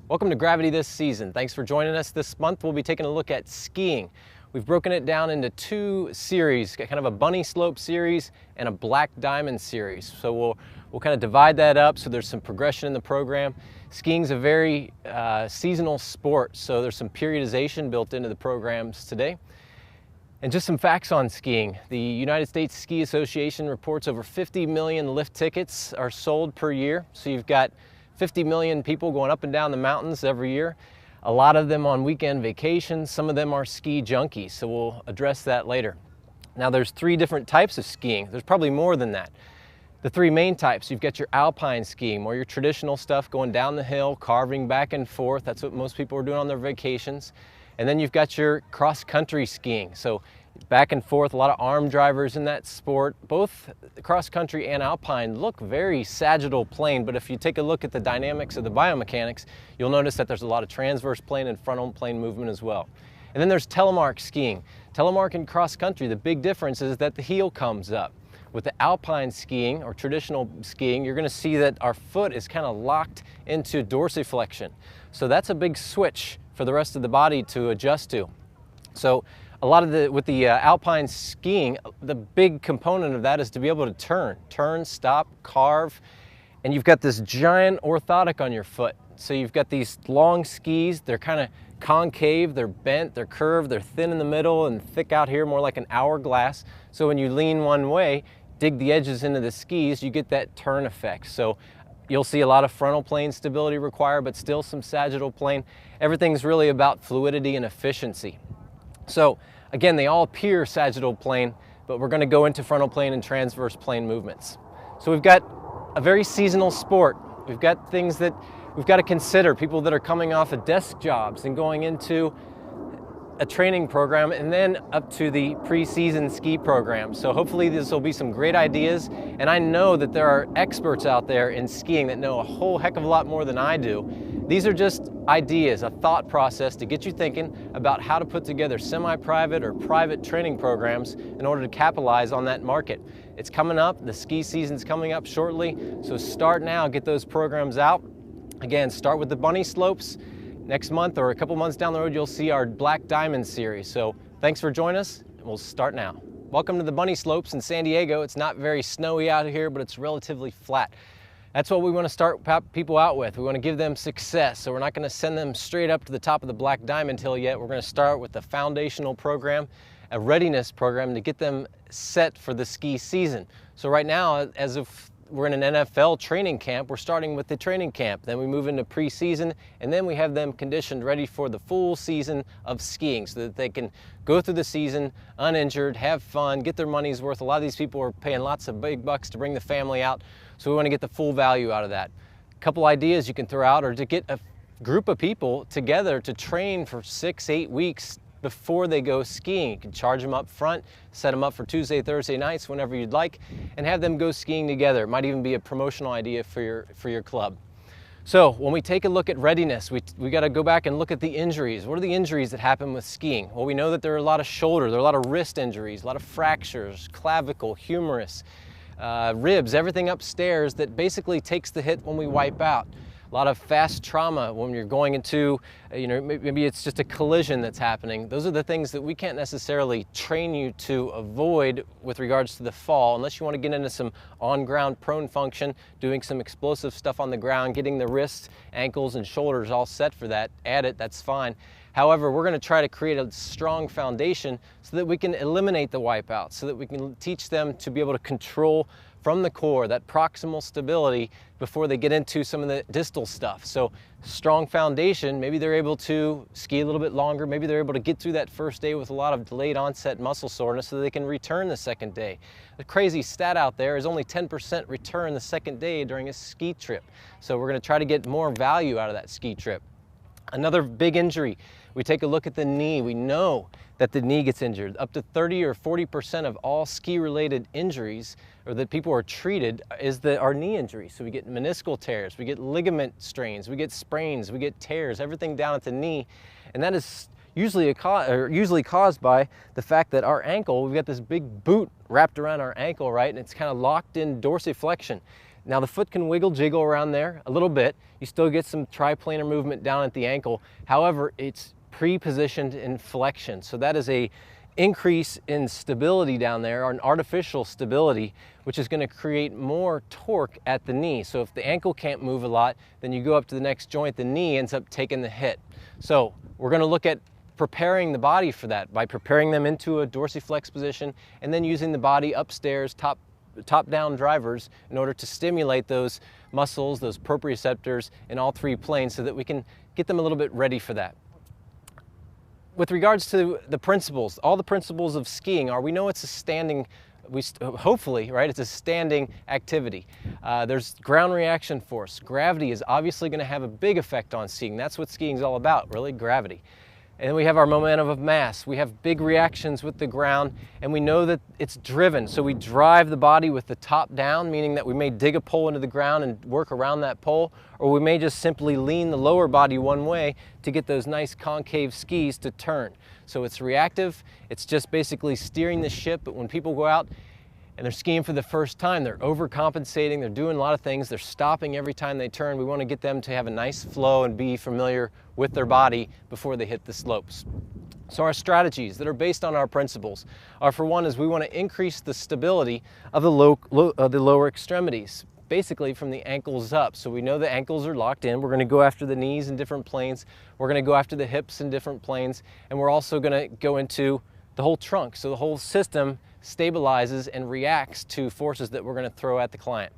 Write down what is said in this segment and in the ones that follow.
Welcome to Gravity this season. Thanks for joining us. This month we'll be taking a look at skiing. We've broken it down into two series, kind of a bunny slope series and a black diamond series. So we'll kind of divide that up so there's some progression in the program. Skiing's a very seasonal sport, so there's some periodization built into the programs today. And just some facts on skiing. The United States Ski Association reports over 50 million lift tickets are sold per year. So you've got 50 million people going up and down the mountains every year. A lot of them on weekend vacations. Some of them are ski junkies, so we'll address that later. Now there's three different types of skiing. There's probably more than that. The three main types, you've got your alpine skiing, more your traditional stuff, going down the hill, carving back and forth. That's what most people are doing on their vacations. And then you've got your cross-country skiing. So back and forth, a lot of arm drivers in that sport. Both cross-country and alpine look very sagittal plane, but if you take a look at the dynamics of the biomechanics, you'll notice that there's a lot of transverse plane and frontal plane movement as well. And then there's telemark skiing. Telemark and cross-country, the big difference is that the heel comes up. With the alpine skiing or traditional skiing, you're gonna see that our foot is kind of locked into dorsiflexion. So that's a big switch for the rest of the body to adjust to. So a lot of with the alpine skiing, the big component of that is to be able to turn, stop, carve, and you've got this giant orthotic on your foot. So you've got these long skis, they're kind of concave, they're bent, they're curved, they're thin in the middle and thick out here, more like an hourglass. So when you lean one way, dig the edges into the skis, you get that turn effect. So you'll see a lot of frontal plane stability required, but still some sagittal plane. Everything's really about fluidity and efficiency. So again, they all appear sagittal plane, but we're going to go into frontal plane and transverse plane movements. So we've got a very seasonal sport. We've got things that we've got to consider, people that are coming off of desk jobs and going into a training program and then up to the pre-season ski program. So hopefully this will be some great ideas, and I know that there are experts out there in skiing that know a whole heck of a lot more than I do. These are just ideas, a thought process to get you thinking about how to put together semi-private or private training programs in order to capitalize on that market. It's coming up, the ski season's coming up shortly, so start now, get those programs out. Again, start with the bunny slopes. Next month or a couple months down the road, you'll see our Black Diamond series. So thanks for joining us, and we'll start now. Welcome to the bunny slopes in San Diego. It's not very snowy out here, but it's relatively flat. That's what we want to start people out with. We want to give them success. So we're not going to send them straight up to the top of the Black Diamond Hill yet. We're going to start with the foundational program, a readiness program to get them set for the ski season. So right now, as if we're in an NFL training camp, we're starting with the training camp. Then we move into pre-season, and then we have them conditioned ready for the full season of skiing so that they can go through the season uninjured, have fun, get their money's worth. A lot of these people are paying lots of big bucks to bring the family out, so we want to get the full value out of that. A couple ideas you can throw out are to get a group of people together to train for 6-8 weeks before they go skiing. You can charge them up front, set them up for Tuesday, Thursday nights, whenever you'd like, and have them go skiing together. It might even be a promotional idea for your club. So when we take a look at readiness, we got to go back and look at the injuries. What are the injuries that happen with skiing? Well, we know that there are a lot of shoulder, there are a lot of wrist injuries, a lot of fractures, clavicle, humerus, ribs, everything upstairs that basically takes the hit when we wipe out. A lot of fast trauma when you're going into, maybe it's just a collision that's happening. Those are the things that we can't necessarily train you to avoid with regards to the fall, unless you want to get into some on-ground prone function, doing some explosive stuff on the ground, getting the wrists, ankles, and shoulders all set for that. Add it, that's fine. However, we're going to try to create a strong foundation so that we can eliminate the wipeouts, so that we can teach them to be able to control from the core, that proximal stability, before they get into some of the distal stuff. So strong foundation, maybe they're able to ski a little bit longer, maybe they're able to get through that first day with a lot of delayed onset muscle soreness so they can return the second day. The crazy stat out there is only 10% return the second day during a ski trip. So we're going to try to get more value out of that ski trip. Another big injury, we take a look at the knee. We know that the knee gets injured. Up to 30 or 40% of all ski-related injuries, or that people are treated, are knee injuries. So we get meniscal tears, we get ligament strains, we get sprains, we get tears, everything down at the knee. And that is usually caused by the fact that our ankle, we've got this big boot wrapped around our ankle, right? And it's kind of locked in dorsiflexion. Now the foot can wiggle jiggle around there a little bit. You still get some triplanar movement down at the ankle. However, it's pre-positioned in flexion. So that is a increase in stability down there, or an artificial stability, which is going to create more torque at the knee. So if the ankle can't move a lot, then you go up to the next joint, the knee ends up taking the hit. So we're going to look at preparing the body for that by preparing them into a dorsiflex position and then using the body upstairs, top-down drivers in order to stimulate those muscles, those proprioceptors in all three planes so that we can get them a little bit ready for that. With regards to the principles, all the principles of skiing are, we know it's a standing, hopefully, right, it's a standing activity. There's ground reaction force. Gravity is obviously going to have a big effect on skiing. That's what skiing is all about, really, gravity. And then we have our momentum of mass. We have big reactions with the ground, and we know that it's driven. So we drive the body with the top down, meaning that we may dig a pole into the ground and work around that pole, or we may just simply lean the lower body one way to get those nice concave skis to turn. So it's reactive. It's just basically steering the ship. But when people go out and they're skiing for the first time, they're overcompensating, they're doing a lot of things, they're stopping every time they turn. We want to get them to have a nice flow and be familiar with their body before they hit the slopes. So our strategies that are based on our principles are, for one, is we want to increase the stability of the lower extremities, basically from the ankles up. So we know the ankles are locked in. We're going to go after the knees in different planes. We're going to go after the hips in different planes. And we're also going to go into the whole trunk. So the whole system stabilizes and reacts to forces that we're going to throw at the client.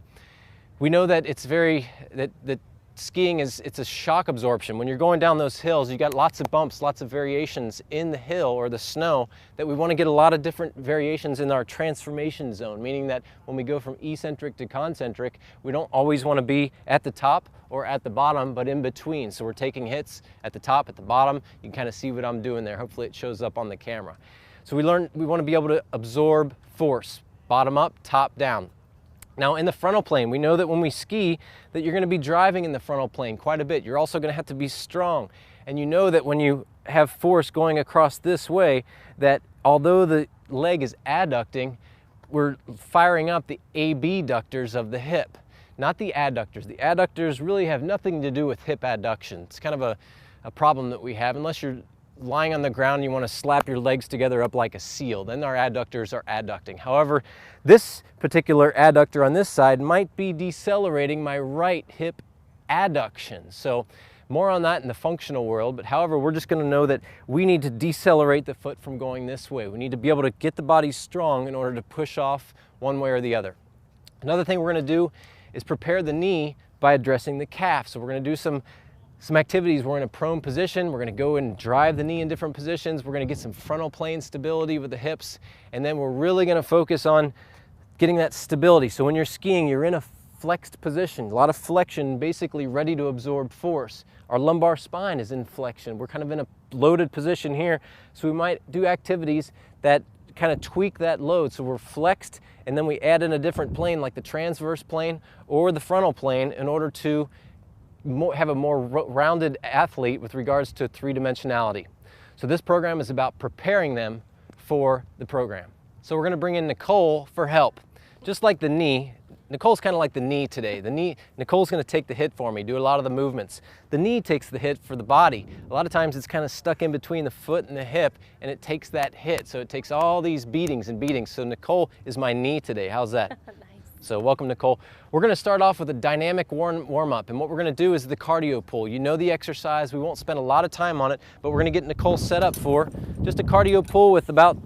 We know that it's that skiing it's a shock absorption. When you're going down those hills, you got lots of bumps, lots of variations in the hill or the snow, that we want to get a lot of different variations in our transformation zone, meaning that when we go from eccentric to concentric, we don't always want to be at the top or at the bottom, but in between. So we're taking hits at the top, at the bottom. You can kind of see what I'm doing there. Hopefully it shows up on the camera. So we want to be able to absorb force, bottom up, top down. Now in the frontal plane, we know that when we ski, that you're going to be driving in the frontal plane quite a bit. You're also going to have to be strong. And you know that when you have force going across this way, that although the leg is adducting, we're firing up the abductors of the hip, not the adductors. The adductors really have nothing to do with hip adduction. It's kind of a problem that we have, unless you're lying on the ground and you want to slap your legs together up like a seal, then our adductors are adducting. However, this particular adductor on this side might be decelerating my right hip adduction. So more on that in the functional world, but however, we're just going to know that we need to decelerate the foot from going this way. We need to be able to get the body strong in order to push off one way or the other. Another thing we're going to do is prepare the knee by addressing the calf. So we're going to do some activities. We're in a prone position. We're going to go and drive the knee in different positions. We're going to get some frontal plane stability with the hips. And then we're really going to focus on getting that stability. So when you're skiing, you're in a flexed position, a lot of flexion, basically ready to absorb force. Our lumbar spine is in flexion. We're kind of in a loaded position here. So we might do activities that kind of tweak that load. So we're flexed, and then we add in a different plane like the transverse plane or the frontal plane in order to have a more rounded athlete with regards to three-dimensionality. So this program is about preparing them for the program. So we're going to bring in Nicole for help. Just like the knee, Nicole's kind of like the knee today. Nicole's going to take the hit for me, do a lot of the movements. The knee takes the hit for the body. A lot of times it's kind of stuck in between the foot and the hip, and it takes that hit. So it takes all these beatings and beatings. So Nicole is my knee today. How's that? So welcome, Nicole. We're going to start off with a dynamic warm-up, and what we're going to do is the cardio pull. You know the exercise. We won't spend a lot of time on it, but we're going to get Nicole set up for just a cardio pull with about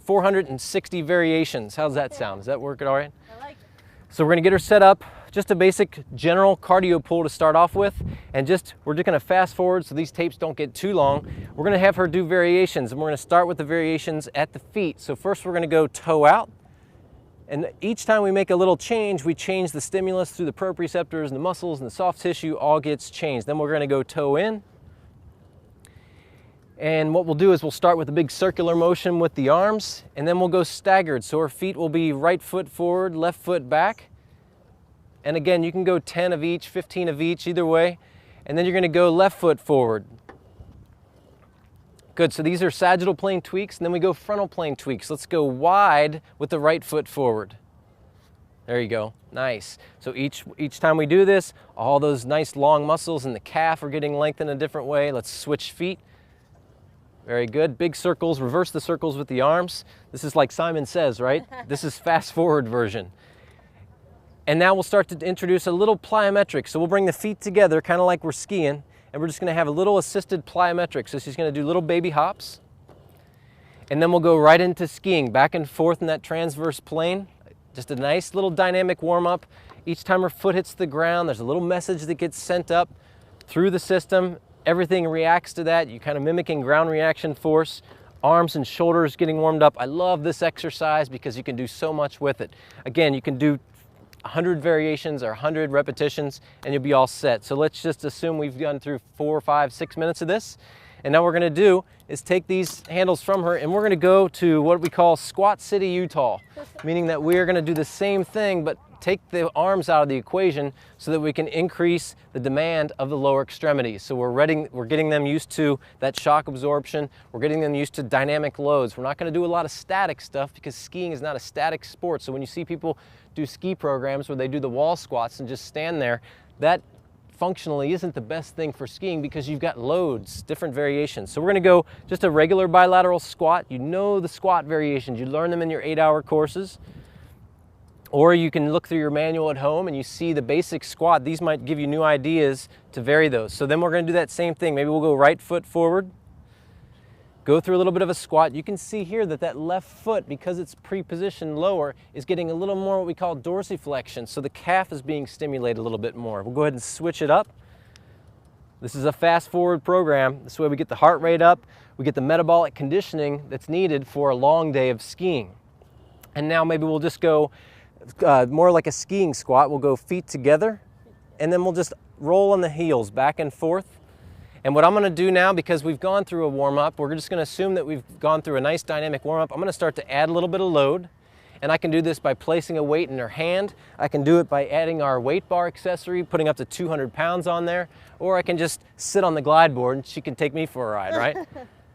460 variations. How's that sound? Does that work all right? I like it. So we're going to get her set up, just a basic general cardio pull to start off with, and we're just going to fast forward so these tapes don't get too long. We're going to have her do variations, and we're going to start with the variations at the feet. So first we're going to go toe out. And each time we make a little change, we change the stimulus through the proprioceptors and the muscles and the soft tissue all gets changed. Then we're going to go toe in. And what we'll do is we'll start with a big circular motion with the arms, and then we'll go staggered. So our feet will be right foot forward, left foot back. And again, you can go 10 of each, 15 of each, either way. And then you're going to go left foot forward. Good, so these are sagittal plane tweaks, and then we go frontal plane tweaks. Let's go wide with the right foot forward. There you go, nice. So each time we do this, all those nice long muscles in the calf are getting lengthened a different way. Let's switch feet. Very good, big circles, reverse the circles with the arms. This is like Simon Says, right? This is fast forward version. And now we'll start to introduce a little plyometric. So we'll bring the feet together, kind of like we're skiing, and we're just gonna have a little assisted plyometric. So she's gonna do little baby hops. And then we'll go right into skiing, back and forth in that transverse plane. Just a nice little dynamic warm up. Each time her foot hits the ground, there's a little message that gets sent up through the system. Everything reacts to that. You're kind of mimicking ground reaction force. Arms and shoulders getting warmed up. I love this exercise because you can do so much with it. Again, you can do 100 variations or 100 repetitions and you'll be all set. So let's just assume we've gone through 4, 5, 6 minutes of this. And now what we're gonna do is take these handles from her and we're gonna go to what we call Squat City, Utah, meaning that we're gonna do the same thing but take the arms out of the equation so that we can increase the demand of the lower extremities. So we're getting them used to that shock absorption. We're getting them used to dynamic loads. We're not gonna do a lot of static stuff because skiing is not a static sport. So when you see people do ski programs where they do the wall squats and just stand there, that functionally isn't the best thing for skiing because you've got loads, different variations. So we're gonna go just a regular bilateral squat. You know the squat variations. You learn them in your 8-hour courses. Or you can look through your manual at home and you see the basic squat. These might give you new ideas to vary those. So then we're gonna do that same thing. Maybe we'll go right foot forward, go through a little bit of a squat. You can see here that that left foot, because it's pre-positioned lower, is getting a little more what we call dorsiflexion. So the calf is being stimulated a little bit more. We'll go ahead and switch it up. This is a fast forward program. This way we get the heart rate up, we get the metabolic conditioning that's needed for a long day of skiing. And now maybe we'll just go more like a skiing squat. We'll go feet together and then we'll just roll on the heels back and forth. And what I'm gonna do now, because we've gone through a warm-up, we're just gonna assume that we've gone through a nice dynamic warm-up. I'm gonna start to add a little bit of load. And I can do this by placing a weight in her hand. I can do it by adding our weight bar accessory, putting up to 200 pounds on there. Or I can just sit on the glide board and she can take me for a ride, right?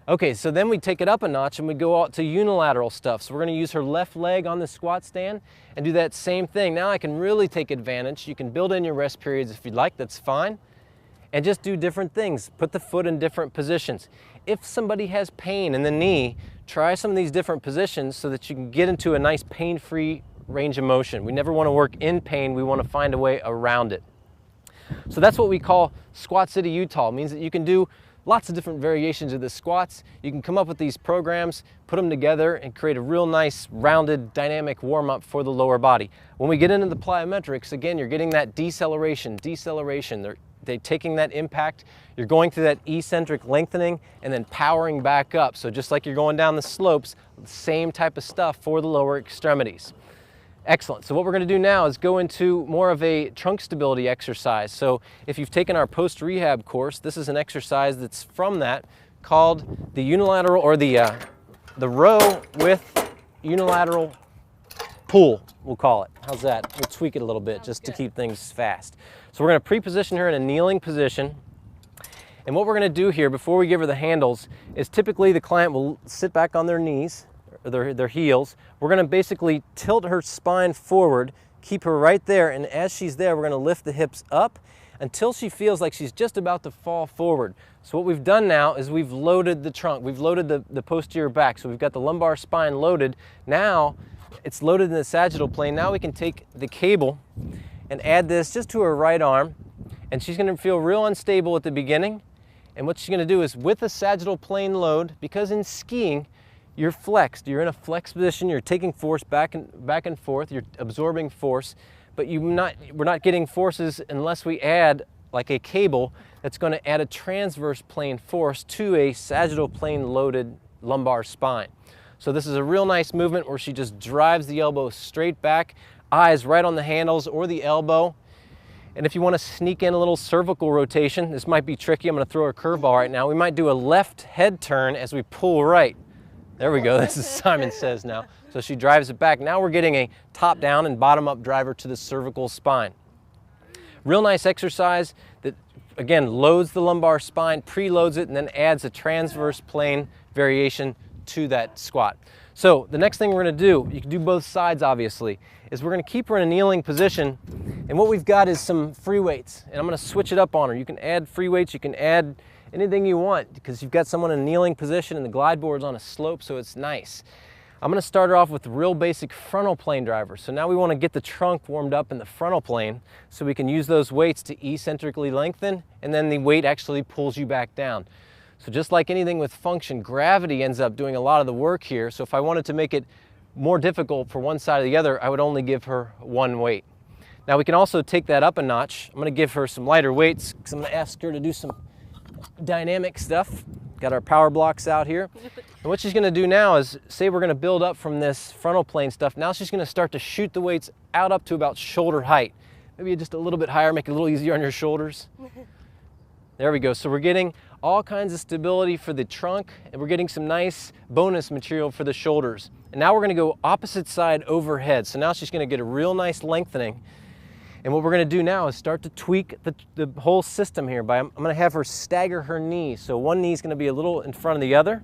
Okay, so then we take it up a notch and we go out to unilateral stuff. So we're gonna use her left leg on the squat stand and do that same thing. Now I can really take advantage. You can build in your rest periods if you'd like, that's fine. And just do different things. Put the foot in different positions. If somebody has pain in the knee, try some of these different positions so that you can get into a nice pain-free range of motion. We never wanna work in pain, we wanna find a way around it. So that's what we call Squat City, Utah. It means that you can do lots of different variations of the squats. You can come up with these programs, put them together, and create a real nice, rounded, dynamic warm-up for the lower body. When we get into the plyometrics, again, you're getting that deceleration. They're taking that impact, you're going through that eccentric lengthening, and then powering back up. So just like you're going down the slopes, the same type of stuff for the lower extremities. Excellent. So what we're going to do now is go into more of a trunk stability exercise. So if you've taken our post-rehab course, this is an exercise that's from that called the unilateral, or the row with unilateral pull, we'll call it. How's that? We'll tweak it a little bit just to keep things fast. So we're going to pre-position her in a kneeling position. And what we're going to do here before we give her the handles is typically the client will sit back on their knees, their heels. We're going to basically tilt her spine forward, keep her right there, and as she's there, we're going to lift the hips up until she feels like she's just about to fall forward. So what we've done now is we've loaded the trunk, we've loaded the posterior back, so we've got the lumbar spine loaded. Now it's loaded in the sagittal plane. Now we can take the cable and add this just to her right arm, and she's going to feel real unstable at the beginning. And what she's going to do is, with the sagittal plane load, because in skiing you're flexed, you're in a flex position, you're taking force back and forth, you're absorbing force, but we're not getting forces unless we add like a cable that's going to add a transverse plane force to a sagittal plane loaded lumbar spine. So this is a real nice movement where she just drives the elbow straight back, eyes right on the handles or the elbow. And if you want to sneak in a little cervical rotation, this might be tricky. I'm going to throw a curveball right now. We might do a left head turn as we pull right. There we go. This is Simon Says now. So she drives it back. Now we're getting a top down and bottom up driver to the cervical spine. Real nice exercise that, again, loads the lumbar spine, preloads it, and then adds a transverse plane variation to that squat. So the next thing we're going to do, you can do both sides obviously, is we're going to keep her in a kneeling position, and what we've got is some free weights, and I'm going to switch it up on her. You can add free weights, you can add anything you want, because you've got someone in a kneeling position and the glide board's on a slope, so it's nice. I'm going to start her off with the real basic frontal plane driver. So now we want to get the trunk warmed up in the frontal plane so we can use those weights to eccentrically lengthen, and then the weight actually pulls you back down. So just like anything with function, gravity ends up doing a lot of the work here. So if I wanted to make it more difficult for one side or the other, I would only give her one weight. Now we can also take that up a notch. I'm going to give her some lighter weights because I'm going to ask her to do some dynamic stuff. Got our power blocks out here. And what she's going to do now is, say we're going to build up from this frontal plane stuff. Now she's going to start to shoot the weights out up to about shoulder height. Maybe just a little bit higher, make it a little easier on your shoulders. There we go. So we're getting all kinds of stability for the trunk, and we're getting some nice bonus material for the shoulders. And now we're going to go opposite side overhead. So now she's going to get a real nice lengthening. And what we're going to do now is start to tweak the whole system here. I'm going to have her stagger her knees. So one knee is going to be a little in front of the other.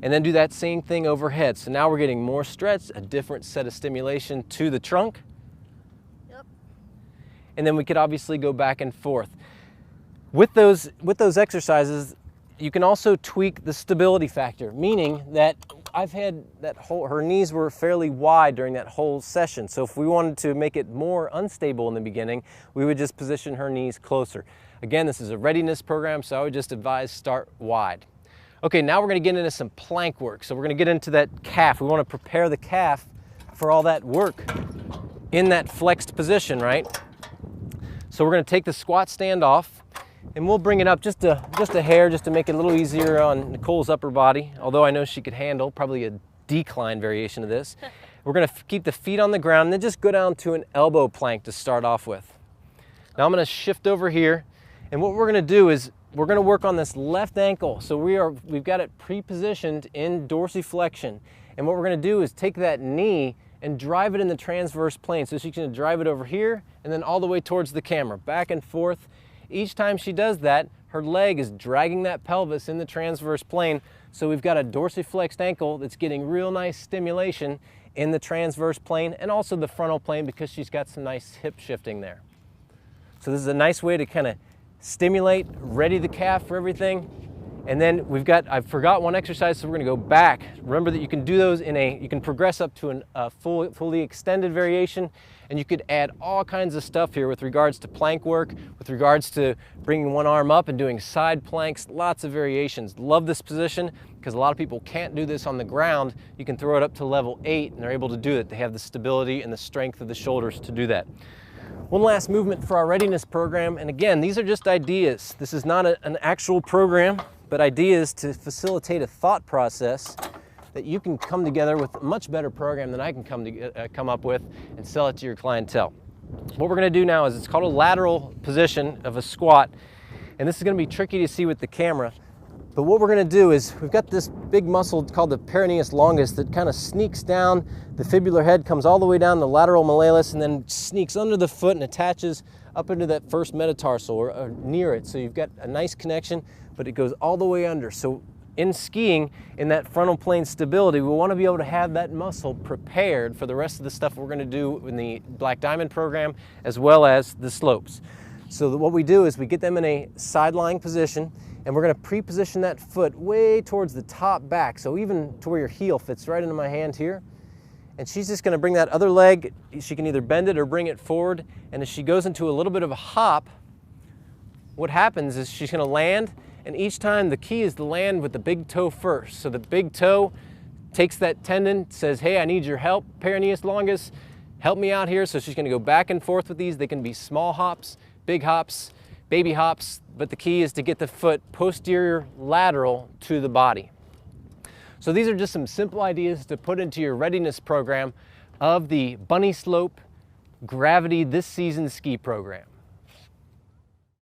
And then do that same thing overhead. So now we're getting more stretch, a different set of stimulation to the trunk. Yep. And then we could obviously go back and forth. With those exercises, you can also tweak the stability factor, meaning that I've had her knees were fairly wide during that whole session. So if we wanted to make it more unstable in the beginning, we would just position her knees closer. Again, this is a readiness program, so I would just advise start wide. Okay, now we're going to get into some plank work. So we're going to get into that calf. We want to prepare the calf for all that work in that flexed position, right? So we're going to take the squat stand off, and we'll bring it up just a hair, just to make it a little easier on Nicole's upper body, although I know she could handle probably a decline variation of this. We're going to keep the feet on the ground and then just go down to an elbow plank to start off with. Now I'm going to shift over here, and what we're going to do is we're going to work on this left ankle. So we've got it pre-positioned in dorsiflexion, and what we're going to do is take that knee and drive it in the transverse plane. So she's going to drive it over here and then all the way towards the camera, back and forth. Each time she does that, her leg is dragging that pelvis in the transverse plane. So we've got a dorsiflexed ankle that's getting real nice stimulation in the transverse plane and also the frontal plane, because she's got some nice hip shifting there. So this is a nice way to kind of stimulate, ready the calf for everything. And then I forgot one exercise, so we're going to go back. Remember that you can do those you can progress up to a fully extended variation, and you could add all kinds of stuff here with regards to plank work, with regards to bringing one arm up and doing side planks, lots of variations. Love this position because a lot of people can't do this on the ground. You can throw it up to level 8 and they're able to do it. They have the stability and the strength of the shoulders to do that. One last movement for our readiness program, and again, these are just ideas. This is not an actual program, but ideas to facilitate a thought process that you can come together with a much better program than I can come up with and sell it to your clientele. What we're going to do now is, it's called a lateral position of a squat, and this is going to be tricky to see with the camera. But what we're going to do is, we've got this big muscle called the peroneus longus that kind of sneaks down. The fibular head comes all the way down the lateral malleolus and then sneaks under the foot and attaches up into that first metatarsal or near it. So you've got a nice connection, but it goes all the way under. So in skiing, in that frontal plane stability, we want to be able to have that muscle prepared for the rest of the stuff we're going to do in the Black Diamond program, as well as the slopes. So what we do is we get them in a side-lying position, and we're going to pre-position that foot way towards the top back, so even to where your heel fits right into my hand here. And she's just going to bring that other leg, she can either bend it or bring it forward, and as she goes into a little bit of a hop, what happens is she's going to land, and each time the key is to land with the big toe first. So the big toe takes that tendon, says, hey, I need your help, peroneus longus, help me out here. So she's going to go back and forth with these. They can be small hops, big hops, baby hops, but the key is to get the foot posterior lateral to the body. So these are just some simple ideas to put into your readiness program of the Bunny Slope Gravity This Season Ski Program.